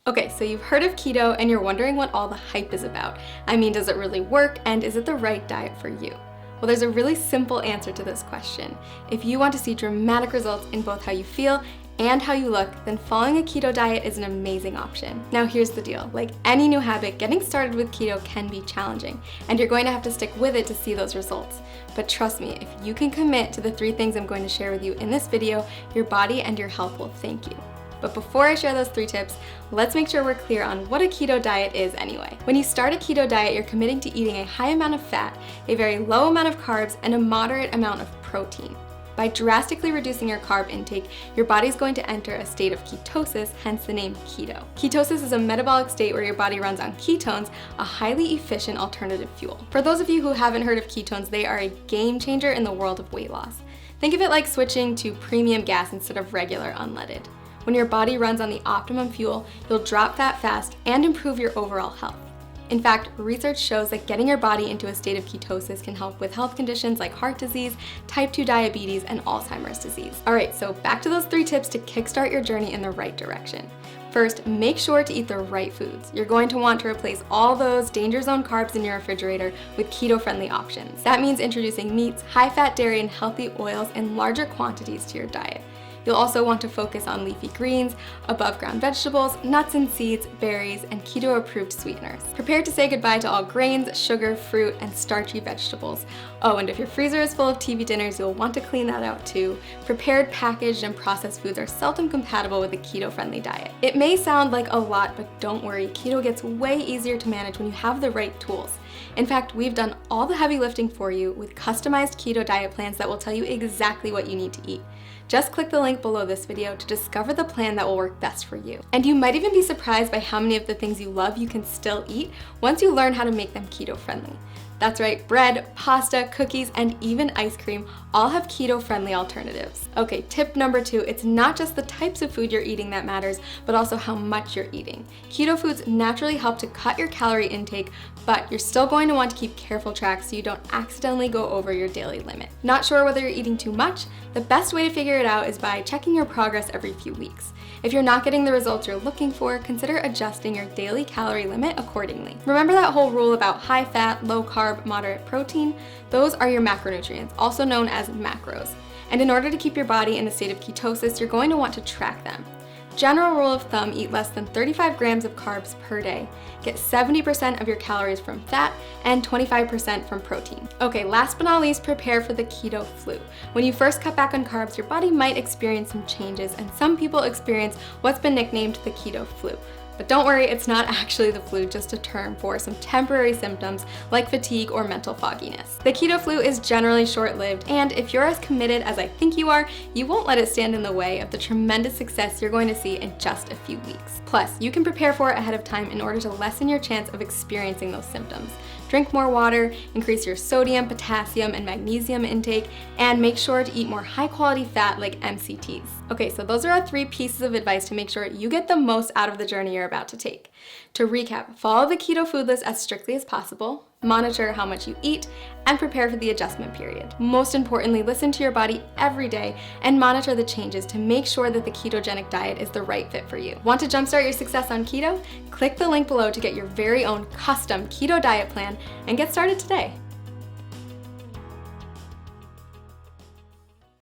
Okay, so you've heard of keto and you're wondering what all the hype is about. I mean, does it really work and is it the right diet for you? Well, there's a really simple answer to this question. If you want to see dramatic results in both how you feel and how you look, then following a keto diet is an amazing option. Now here's the deal, like any new habit, getting started with keto can be challenging, and you're going to have to stick with it to see those results. But trust me, if you can commit to the 3 things I'm going to share with you in this video, your body and your health will thank you. But before I share those 3 tips, let's make sure we're clear on what a keto diet is anyway. When you start a keto diet, you're committing to eating a high amount of fat, a very low amount of carbs, and a moderate amount of protein. By drastically reducing your carb intake, your body's going to enter a state of ketosis, hence the name keto. Ketosis is a metabolic state where your body runs on ketones, a highly efficient alternative fuel. For those of you who haven't heard of ketones, they are a game changer in the world of weight loss. Think of it like switching to premium gas instead of regular unleaded. When your body runs on the optimum fuel, you'll drop fat fast and improve your overall health. In fact, research shows that getting your body into a state of ketosis can help with health conditions like heart disease, type 2 diabetes, and Alzheimer's disease. All right, so back to those 3 tips to kickstart your journey in the right direction. First, make sure to eat the right foods. You're going to want to replace all those danger zone carbs in your refrigerator with keto-friendly options. That means introducing meats, high-fat dairy, and healthy oils in larger quantities to your diet. You'll also want to focus on leafy greens, above-ground vegetables, nuts and seeds, berries, and keto-approved sweeteners. Prepare to say goodbye to all grains, sugar, fruit, and starchy vegetables. Oh, and if your freezer is full of TV dinners, you'll want to clean that out too. Prepared, packaged, and processed foods are seldom compatible with a keto-friendly diet. It may sound like a lot, but don't worry, keto gets way easier to manage when you have the right tools. In fact, we've done all the heavy lifting for you with customized keto diet plans that will tell you exactly what you need to eat. Just click the link below this video to discover the plan that will work best for you. And you might even be surprised by how many of the things you love you can still eat once you learn how to make them keto-friendly. That's right, bread, pasta, cookies, and even ice cream all have keto-friendly alternatives. Okay, tip number 2, it's not just the types of food you're eating that matters, but also how much you're eating. Keto foods naturally help to cut your calorie intake, but you're still going to want to keep careful track so you don't accidentally go over your daily limit. Not sure whether you're eating too much? The best way to figure it out is by checking your progress every few weeks. If you're not getting the results you're looking for, consider adjusting your daily calorie limit accordingly. Remember that whole rule about high fat, low carb, moderate protein? Those are your macronutrients, also known as macros. And in order to keep your body in a state of ketosis, you're going to want to track them. General rule of thumb, eat less than 35 grams of carbs per day. Get 70% of your calories from fat and 25% from protein. Okay, last but not least, prepare for the keto flu. When you first cut back on carbs, your body might experience some changes, and some people experience what's been nicknamed the keto flu. But don't worry, it's not actually the flu, just a term for some temporary symptoms like fatigue or mental fogginess. The keto flu is generally short-lived, and if you're as committed as I think you are, you won't let it stand in the way of the tremendous success you're going to see in just a few weeks. Plus, you can prepare for it ahead of time in order to lessen your chance of experiencing those symptoms. Drink more water, increase your sodium, potassium, and magnesium intake, and make sure to eat more high-quality fat like MCTs. Okay, so those are our 3 pieces of advice to make sure you get the most out of the journey you're about to take. To recap, follow the keto food list as strictly as possible, monitor how much you eat, and prepare for the adjustment period. Most importantly, listen to your body every day and monitor the changes to make sure that the ketogenic diet is the right fit for you. Want to jumpstart your success on keto? Click the link below to get your very own custom keto diet plan and get started today.